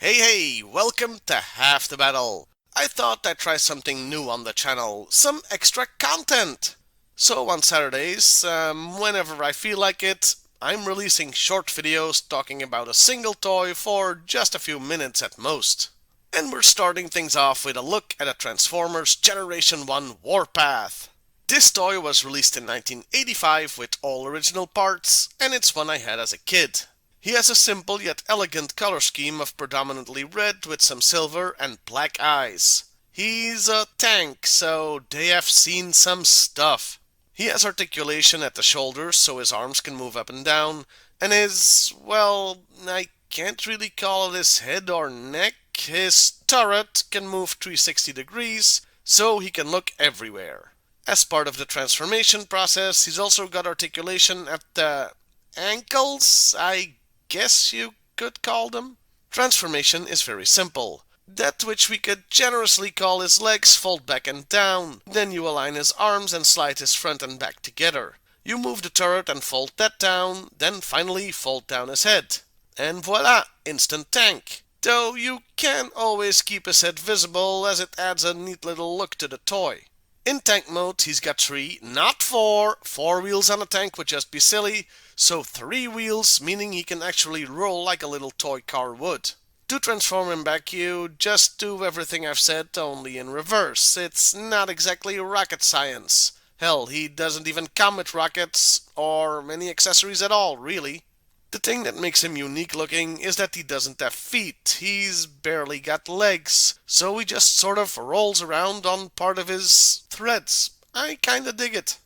Hey, welcome to Half the Battle. I thought I'd try something new on the channel, some extra content. So on Saturdays, whenever I feel like it, I'm releasing short videos talking about a single toy for just a few minutes at most. And we're starting things off with a look at a Transformers Generation 1 Warpath. This toy was released in 1985 with all original parts, and it's one I had as a kid. He has a simple yet elegant color scheme of predominantly red with some silver and black eyes. He's a tank, so they have seen some stuff. He has articulation at the shoulders so his arms can move up and down, and I can't really call it his head or neck. His turret can move 360 degrees, so he can look everywhere. As part of the transformation process, he's also got articulation at the ankles, I guess you could call them. Transformation is very simple. That which we could generously call his legs fold back and down. Then you align his arms and slide his front and back together. You move the turret and fold that down, then finally fold down his head. And voila, instant tank. Though you can't always keep his head visible as it adds a neat little look to the toy. In tank mode, he's got 3, not 4. 4 wheels on a tank would just be silly, so 3 wheels, meaning he can actually roll like a little toy car would. To transform him back, you just do everything I've said, only in reverse. It's not exactly rocket science. Hell, he doesn't even come with rockets, or any accessories at all, really. The thing that makes him unique looking is that he doesn't have feet. He's barely got legs, so he just sort of rolls around on part of his threads. I kinda dig it.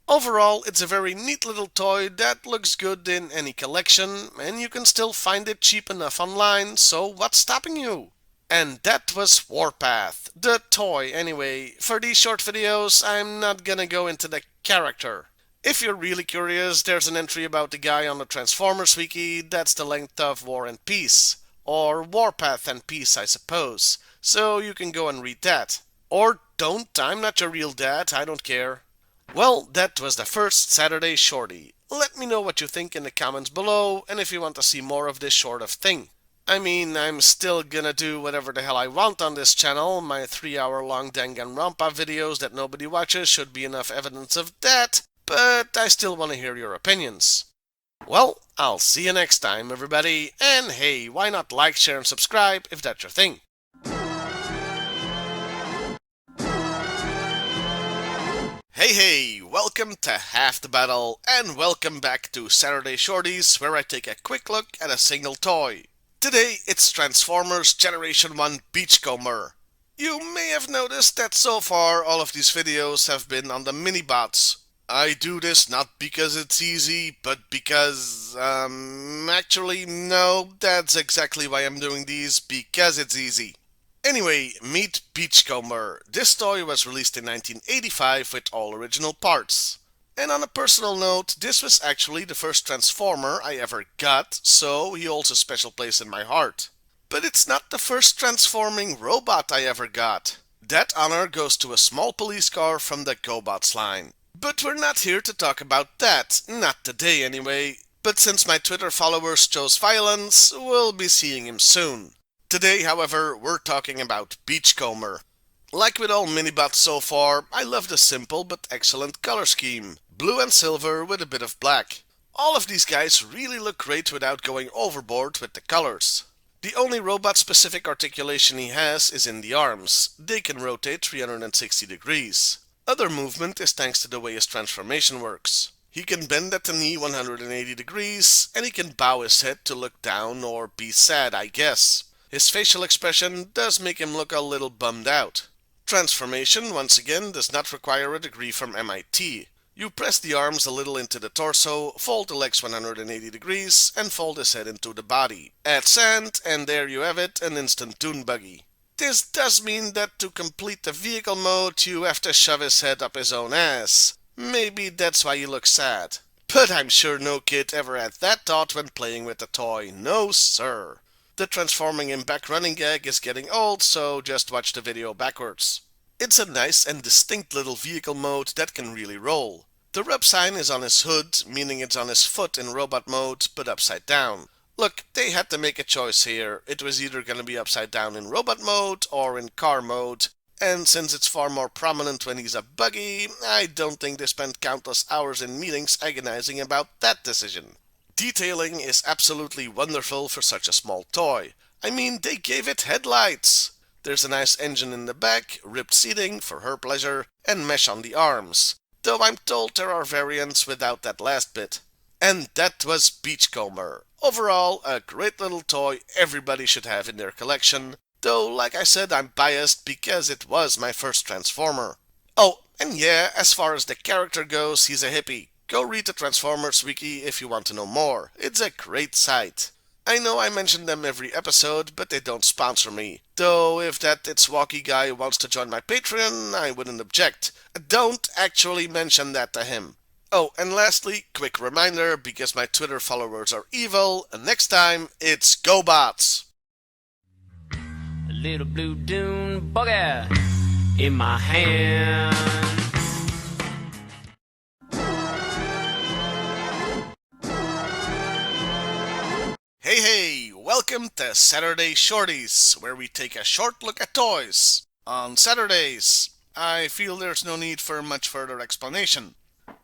Overall, it's a very neat little toy that looks good in any collection, and you can still find it cheap enough online, so what's stopping you? And that was Warpath, the toy anyway. For these short videos, I'm not gonna go into the character. If you're really curious, there's an entry about the guy on the Transformers wiki that's the length of War and Peace. Or Warpath and Peace, I suppose. So you can go and read that. Or don't, I'm not your real dad, I don't care. Well, that was the first Saturday Shorty. Let me know what you think in the comments below, and if you want to see more of this sort of thing. I mean, I'm still gonna do whatever the hell I want on this channel. My 3-hour-long Danganronpa videos that nobody watches should be enough evidence of that. But I still want to hear your opinions. Well, I'll see you next time, everybody, and hey, why not like, share, and subscribe if that's your thing. Hey, welcome to Half the Battle, and welcome back to Saturday Shorties, where I take a quick look at a single toy. Today, it's Transformers Generation 1 Beachcomber. You may have noticed that so far all of these videos have been on the mini-bots. I do this not because it's easy, but because, actually, no, that's exactly why I'm doing these, because it's easy. Anyway, meet Beachcomber. This toy was released in 1985 with all original parts. And on a personal note, this was actually the first Transformer I ever got, so he holds a special place in my heart. But it's not the first transforming robot I ever got. That honor goes to a small police car from the GoBots line. But we're not here to talk about that, not today anyway. But since my Twitter followers chose violence, we'll be seeing him soon. Today, however, we're talking about Beachcomber. Like with all minibots so far, I love the simple but excellent color scheme. Blue and silver with a bit of black. All of these guys really look great without going overboard with the colors. The only robot-specific articulation he has is in the arms. They can rotate 360 degrees. Other movement is thanks to the way his transformation works. He can bend at the knee 180 degrees, and he can bow his head to look down or be sad, I guess. His facial expression does make him look a little bummed out. Transformation, once again, does not require a degree from MIT. You press the arms a little into the torso, fold the legs 180 degrees, and fold his head into the body. Add sand, and there you have it, an instant dune buggy. This does mean that to complete the vehicle mode, you have to shove his head up his own ass. Maybe that's why he looks sad. But I'm sure no kid ever had that thought when playing with the toy. No, sir. The transforming him back running gag is getting old, so just watch the video backwards. It's a nice and distinct little vehicle mode that can really roll. The rub sign is on his hood, meaning it's on his foot in robot mode, but upside down. Look, they had to make a choice here. It was either going to be upside down in robot mode or in car mode, and since it's far more prominent when he's a buggy, I don't think they spent countless hours in meetings agonizing about that decision. Detailing is absolutely wonderful for such a small toy. I mean, they gave it headlights. There's a nice engine in the back, ribbed seating for her pleasure, and mesh on the arms. Though I'm told there are variants without that last bit. And that was Beachcomber. Overall, a great little toy everybody should have in their collection. Though, like I said, I'm biased because it was my first Transformer. Oh, and yeah, as far as the character goes, he's a hippie. Go read the Transformers wiki if you want to know more. It's a great site. I know I mention them every episode, but they don't sponsor me. Though if that It's Walkie guy wants to join my Patreon, I wouldn't object. Don't actually mention that to him. Oh, and lastly, quick reminder, because my Twitter followers are evil, next time it's GoBots! A little blue dune bugger in my hand. Hey, welcome to Saturday Shorties, where we take a short look at toys. On Saturdays, I feel there's no need for much further explanation.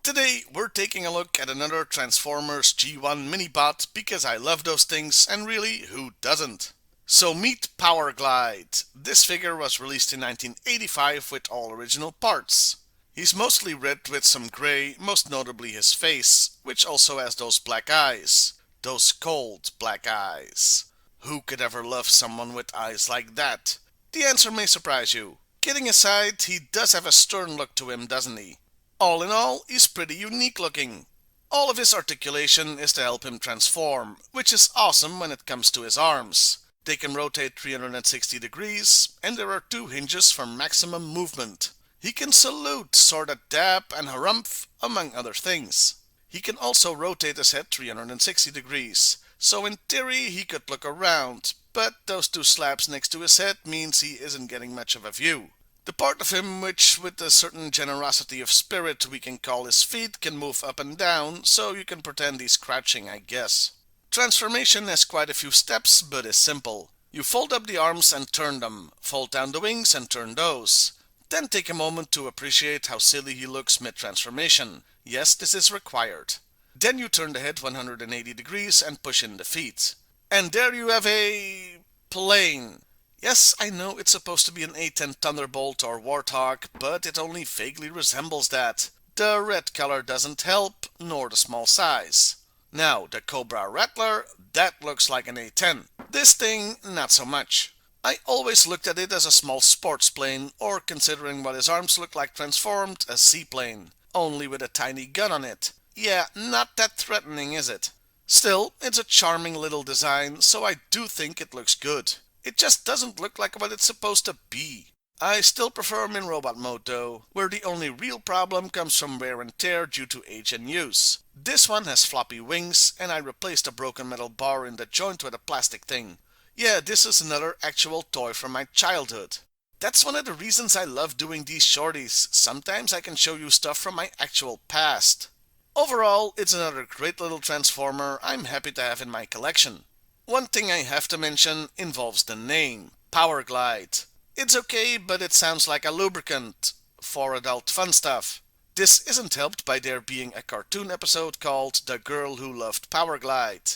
Today, we're taking a look at another Transformers G1 Minibot because I love those things, and really, who doesn't? So meet Power Glide. This figure was released in 1985 with all original parts. He's mostly red with some grey, most notably his face, which also has those black eyes. Those cold black eyes. Who could ever love someone with eyes like that? The answer may surprise you. Kidding aside, he does have a stern look to him, doesn't he? All in all, he's pretty unique looking. All of his articulation is to help him transform, which is awesome when it comes to his arms. They can rotate 360 degrees, and there are 2 hinges for maximum movement. He can salute, sorta dab, and harumph, among other things. He can also rotate his head 360 degrees, so in theory he could look around, but those 2 slabs next to his head means he isn't getting much of a view. The part of him which, with a certain generosity of spirit we can call his feet, can move up and down, so you can pretend he's crouching, I guess. Transformation has quite a few steps, but is simple. You fold up the arms and turn them, fold down the wings and turn those. Then take a moment to appreciate how silly he looks mid-transformation. Yes, this is required. Then you turn the head 180 degrees and push in the feet. And there you have a plane. Yes, I know it's supposed to be an A-10 Thunderbolt or Warthog, but it only vaguely resembles that. The red color doesn't help, nor the small size. Now, the Cobra Rattler, that looks like an A-10. This thing, not so much. I always looked at it as a small sports plane, or considering what his arms look like transformed, a seaplane. Only with a tiny gun on it. Yeah, not that threatening, is it? Still, it's a charming little design, so I do think it looks good. It just doesn't look like what it's supposed to be. I still prefer him in robot mode though, where the only real problem comes from wear and tear due to age and use. This one has floppy wings, and I replaced a broken metal bar in the joint with a plastic thing. Yeah, this is another actual toy from my childhood. That's one of the reasons I love doing these shorties. Sometimes I can show you stuff from my actual past. Overall, it's another great little Transformer I'm happy to have in my collection. One thing I have to mention involves the name, Power Glide. It's okay, but it sounds like a lubricant for adult fun stuff. This isn't helped by there being a cartoon episode called The Girl Who Loved Power Glide.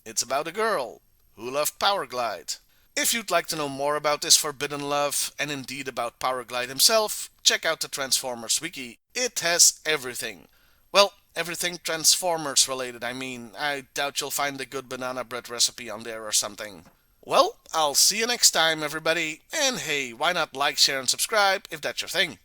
It's about a girl who loved Power Glide. If you'd like to know more about this forbidden love, and indeed about Power Glide himself, check out the Transformers wiki. It has everything. Well, everything Transformers related, I mean. I doubt you'll find a good banana bread recipe on there or something. Well, I'll see you next time, everybody. And hey, why not like, share, and subscribe if that's your thing?